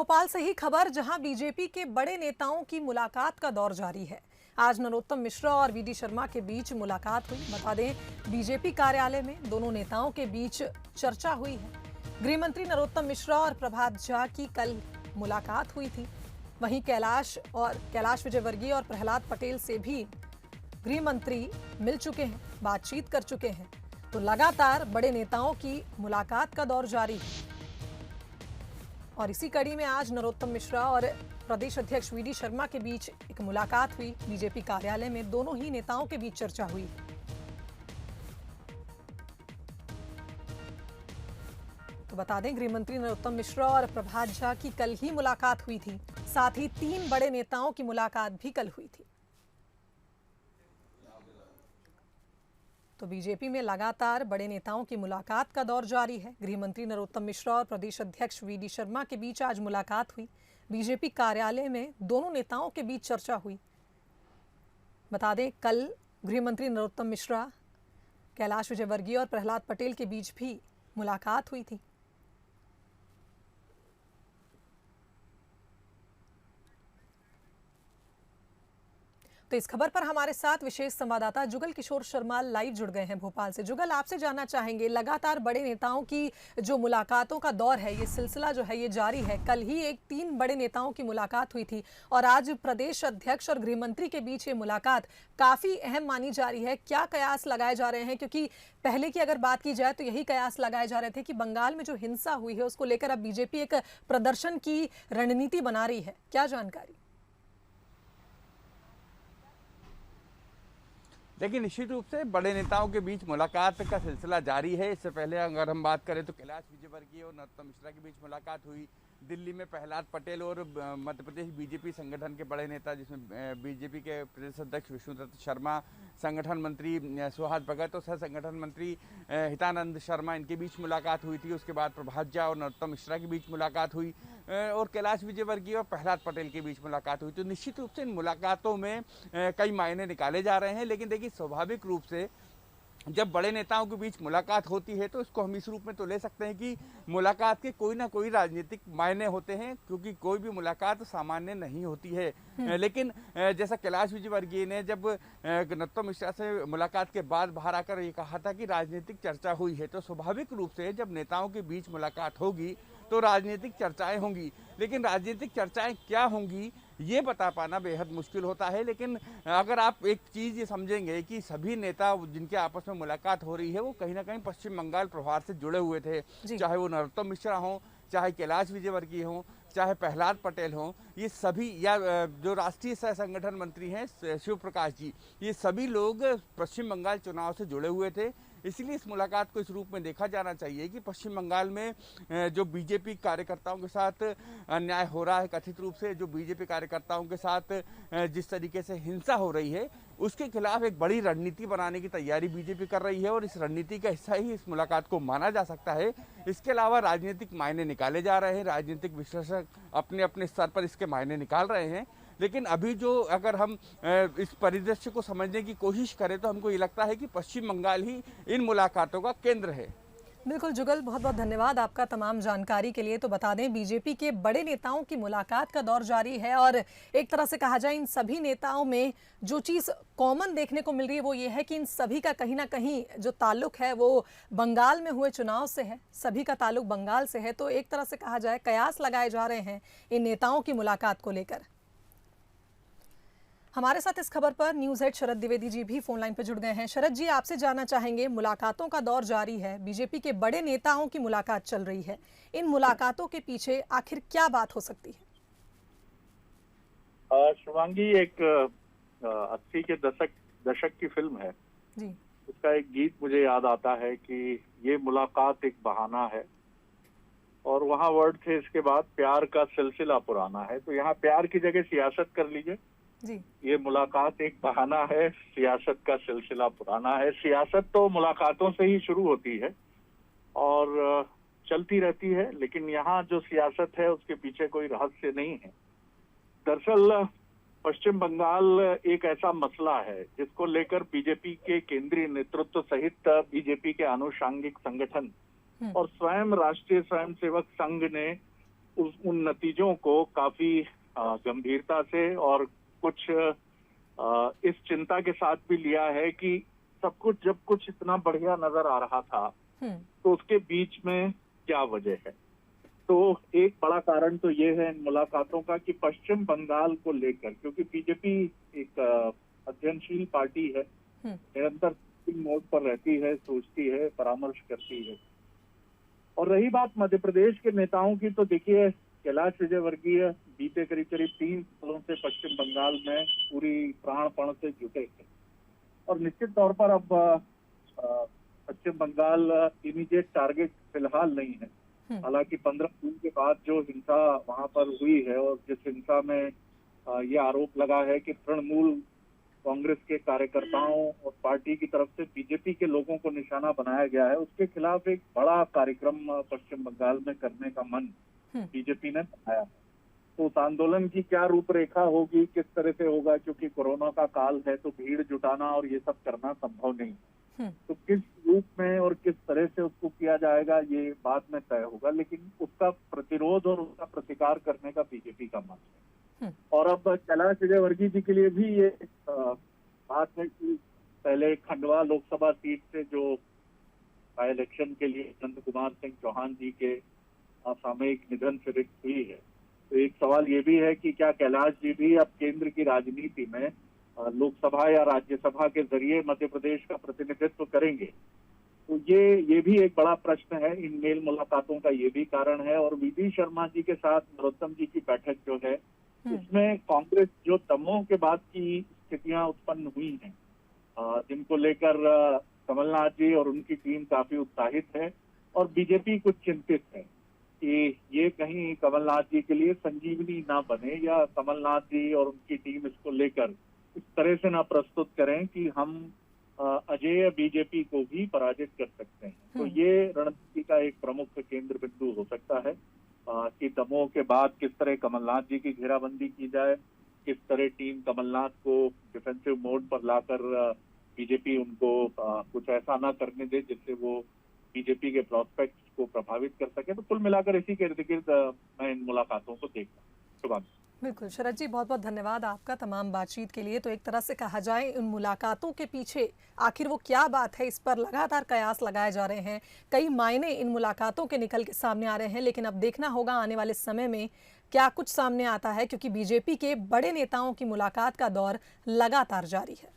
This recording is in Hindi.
भोपाल से ही खबर, जहां बीजेपी के बड़े नेताओं की मुलाकात का दौर जारी है। आज नरोत्तम मिश्रा और वीडी शर्मा के बीच मुलाकात हुई। बता दें, बीजेपी कार्यालय में दोनों नेताओं के बीच चर्चा हुई है। गृह मंत्री नरोत्तम मिश्रा और प्रभात झा की कल मुलाकात हुई थी। वहीं कैलाश विजयवर्गीय और प्रहलाद पटेल से भी गृह मंत्री मिल चुके हैं, बातचीत कर चुके हैं। तो लगातार बड़े नेताओं की मुलाकात का दौर जारी है और इसी कड़ी में आज नरोत्तम मिश्रा और प्रदेश अध्यक्ष वीडी शर्मा के बीच एक मुलाकात हुई। बीजेपी कार्यालय में दोनों ही नेताओं के बीच चर्चा हुई। तो बता दें, गृह मंत्री नरोत्तम मिश्रा और प्रभात झा की कल ही मुलाकात हुई थी। साथ ही 3 बड़े नेताओं की मुलाकात भी कल हुई थी। तो बीजेपी में लगातार बड़े नेताओं की मुलाकात का दौर जारी है। गृह मंत्री नरोत्तम मिश्रा और प्रदेश अध्यक्ष वीडी शर्मा के बीच आज मुलाकात हुई। बीजेपी कार्यालय में दोनों नेताओं के बीच चर्चा हुई। बता दें, कल गृह मंत्री नरोत्तम मिश्रा, कैलाश विजयवर्गीय और प्रहलाद पटेल के बीच भी मुलाकात हुई थी। तो इस खबर पर हमारे साथ विशेष संवाददाता जुगल किशोर शर्मा लाइव जुड़ गए हैं भोपाल से। जुगल, आपसे जानना चाहेंगे, लगातार बड़े नेताओं की जो मुलाकातों का दौर है, ये सिलसिला जो है ये जारी है। कल ही 3 बड़े नेताओं की मुलाकात हुई थी और आज प्रदेश अध्यक्ष और गृह मंत्री के बीच ये मुलाकात काफी अहम मानी जा रही है। क्या कयास लगाए जा रहे हैं? क्योंकि पहले की अगर बात की जाए तो यही कयास लगाए जा रहे थे कि बंगाल में जो हिंसा हुई है उसको लेकर अब बीजेपी एक प्रदर्शन की रणनीति बना रही है। क्या जानकारी? लेकिन निश्चित रूप से बड़े नेताओं के बीच मुलाकात का सिलसिला जारी है। इससे पहले अगर हम बात करें तो कैलाश विजयवर्गीय और नरोत्तम मिश्रा के बीच मुलाकात हुई। दिल्ली में प्रहलाद पटेल और मध्य प्रदेश बीजेपी संगठन के बड़े नेता, जिसमें बीजेपी के प्रदेश अध्यक्ष विष्णुदत्त शर्मा, संगठन मंत्री सुहास भगत और सह संगठन मंत्री हितानंद शर्मा, इनके बीच मुलाकात हुई थी। उसके बाद प्रभात झा और नरोत्तम मिश्रा के बीच मुलाकात हुई और कैलाश विजयवर्गीय और प्रहलाद पटेल के बीच मुलाकात हुई। तो निश्चित रूप से इन मुलाकातों में कई मायने निकाले जा रहे हैं। लेकिन देखिए, स्वाभाविक रूप से जब बड़े नेताओं के बीच मुलाकात होती है तो इसको हम इस रूप में तो ले सकते हैं कि मुलाकात के कोई ना कोई राजनीतिक मायने होते हैं, क्योंकि कोई भी मुलाकात सामान्य नहीं होती है। लेकिन जैसा कैलाश विजयवर्गीय ने जब नरोत्तम मिश्रा से मुलाकात के बाद बाहर आकर ये कहा था कि राजनीतिक चर्चा हुई है, तो स्वाभाविक रूप से जब नेताओं के बीच मुलाकात होगी तो राजनीतिक चर्चाएं होंगी। लेकिन राजनीतिक चर्चाएं क्या होंगी ये बता पाना बेहद मुश्किल होता है। लेकिन अगर आप एक चीज़ ये समझेंगे कि सभी नेता जिनके आपस में मुलाकात हो रही है वो कहीं ना कहीं पश्चिम बंगाल प्रभार से जुड़े हुए थे, चाहे वो नरोत्तम मिश्रा हों, चाहे कैलाश विजयवर्गीय हों, चाहे प्रहलाद पटेल हों, ये सभी, या जो राष्ट्रीय सह संगठन मंत्री हैं शिव प्रकाश जी, ये सभी लोग पश्चिम बंगाल चुनाव से जुड़े हुए थे। इसलिए इस मुलाकात को इस रूप में देखा जाना चाहिए कि पश्चिम बंगाल में जो बीजेपी कार्यकर्ताओं के साथ अन्याय हो रहा है, कथित रूप से जो बीजेपी कार्यकर्ताओं के साथ जिस तरीके से हिंसा हो रही है, उसके खिलाफ एक बड़ी रणनीति बनाने की तैयारी बीजेपी कर रही है और इस रणनीति का हिस्सा ही इस मुलाकात को माना जा सकता है। इसके अलावा राजनीतिक मायने निकाले जा रहे हैं, राजनीतिक विश्लेषक अपने अपने स्तर पर इसके मायने निकाल रहे हैं। लेकिन अभी जो अगर हम इस परिदृश्य को समझने की कोशिश करें तो हमको ये लगता है कि पश्चिम बंगाल ही इन मुलाकातों का केंद्र है। बिल्कुल जुगल, बहुत बहुत धन्यवाद आपका तमाम जानकारी के लिए। तो बता दें, बीजेपी के बड़े नेताओं की मुलाकात का दौर जारी है और एक तरह से कहा जाए इन सभी नेताओं में जो चीज़ कॉमन देखने को मिल रही है वो ये है कि इन सभी का कहीं ना कहीं जो ताल्लुक है वो बंगाल में हुए चुनाव से है। सभी का ताल्लुक बंगाल से है। तो एक तरह से कहा जाए कयास लगाए जा रहे हैं इन नेताओं की मुलाकात को लेकर। हमारे साथ इस खबर पर न्यूज़ हेड शरद द्विवेदी जी भी फोन लाइन पर जुड़ गए हैं। शरद जी, आपसे जानना चाहेंगे, मुलाकातों का दौर जारी है, बीजेपी के बड़े नेताओं की मुलाकात चल रही है, इन मुलाकातों के पीछे आखिर क्या बात हो सकती है? शिवांगी, एक 80 के दशक की फिल्म है जी। उसका एक गीत मुझे याद आता है कि ये मुलाकात एक बहाना है, और वहाँ वर्ड थे इसके बाद, प्यार का सिलसिला पुराना है। तो यहाँ प्यार की जगह सियासत कर लीजिए जी। ये मुलाकात एक बहाना है, सियासत का सिलसिला पुराना है। सियासत तो मुलाकातों से ही शुरू होती है और चलती रहती है, लेकिन यहाँ जो सियासत है उसके पीछे कोई रहस्य नहीं है। दरअसल पश्चिम बंगाल एक ऐसा मसला है जिसको लेकर बीजेपी के केंद्रीय नेतृत्व सहित बीजेपी के आनुषंगिक संगठन और स्वयं राष्ट्रीय स्वयंसेवक संघ ने उन नतीजों को काफी गंभीरता से और कुछ इस चिंता के साथ भी लिया है कि सब कुछ जब कुछ इतना बढ़िया नजर आ रहा था तो उसके बीच में क्या वजह है। तो एक बड़ा कारण तो ये है इन मुलाकातों का कि पश्चिम बंगाल को लेकर, क्योंकि बीजेपी एक अध्ययनशील पार्टी है, निरंतर मोड पर रहती है, सोचती है, परामर्श करती है। और रही बात मध्य प्रदेश के नेताओं की, तो देखिए कैलाश विजयवर्गीय बीते करीब 3 सालों से पश्चिम बंगाल में पूरी प्राणपण से जुटे थे और निश्चित तौर पर अब पश्चिम बंगाल इमीडिएट टारगेट फिलहाल नहीं है। हालांकि 15 जून के बाद जो हिंसा वहां पर हुई है और जिस हिंसा में ये आरोप लगा है कि तृणमूल कांग्रेस के कार्यकर्ताओं और पार्टी की तरफ से बीजेपी के लोगों को निशाना बनाया गया है, उसके खिलाफ एक बड़ा कार्यक्रम पश्चिम बंगाल में करने का मन बीजेपी ने बनाया। तो उस आंदोलन की क्या रूपरेखा होगी, किस तरह से होगा, क्योंकि कोरोना का काल है तो भीड़ जुटाना और ये सब करना संभव नहीं, तो किस रूप में और किस तरह से उसको किया जाएगा ये बाद में तय होगा, लेकिन उसका प्रतिरोध और उसका प्रतिकार करने का बीजेपी का मन है। और अब कैलाश विजयवर्गीय जी के लिए भी ये बात है कि पहले खंडवा लोकसभा सीट से जो बाई इलेक्शन के लिए नंद कुमार सिंह चौहान जी के असामयिक निधन से रिक्त हुई है, तो एक सवाल ये भी है कि क्या कैलाश जी भी अब केंद्र की राजनीति में लोकसभा या राज्यसभा के जरिए मध्य प्रदेश का प्रतिनिधित्व करेंगे। तो ये भी एक बड़ा प्रश्न है। इन मेल मुलाकातों का ये भी कारण है। और वीडी शर्मा जी के साथ नरोत्तम जी की बैठक जो है उसमें कांग्रेस जो दमोह के बाद की स्थितियां उत्पन्न हुई हैं, जिनको लेकर कमलनाथ जी और उनकी टीम काफी उत्साहित है और बीजेपी कुछ चिंतित है कि ये कहीं कमलनाथ जी के लिए संजीवनी ना बने या कमलनाथ जी और उनकी टीम इसको लेकर इस तरह से ना प्रस्तुत करें कि हम अजेय बीजेपी को भी पराजित कर सकते हैं। तो ये रणनीति का एक प्रमुख केंद्र बिंदु हो सकता है कि दमोह के बाद किस तरह कमलनाथ जी की घेराबंदी की जाए, किस तरह टीम कमलनाथ को डिफेंसिव मोड पर लाकर बीजेपी उनको कुछ ऐसा ना करने दे जिससे वो बीजेपी के प्रोस्पेक्ट्स को प्रभावित कर सके। तो कुल मिलाकर इसी के इर्द गिर्द मैं इन मुलाकातों को देखता हूँ। शुभांशु। बिल्कुल शरद जी, बहुत बहुत धन्यवाद आपका तमाम बातचीत के लिए। तो एक तरह से कहा जाए इन मुलाकातों के पीछे आखिर वो क्या बात है, इस पर लगातार कयास लगाए जा रहे हैं। कई मायने इन मुलाकातों के निकल के सामने आ रहे हैं, लेकिन अब देखना होगा आने वाले समय में क्या कुछ सामने आता है, क्योंकि बीजेपी के बड़े नेताओं की मुलाकात का दौर लगातार जारी है।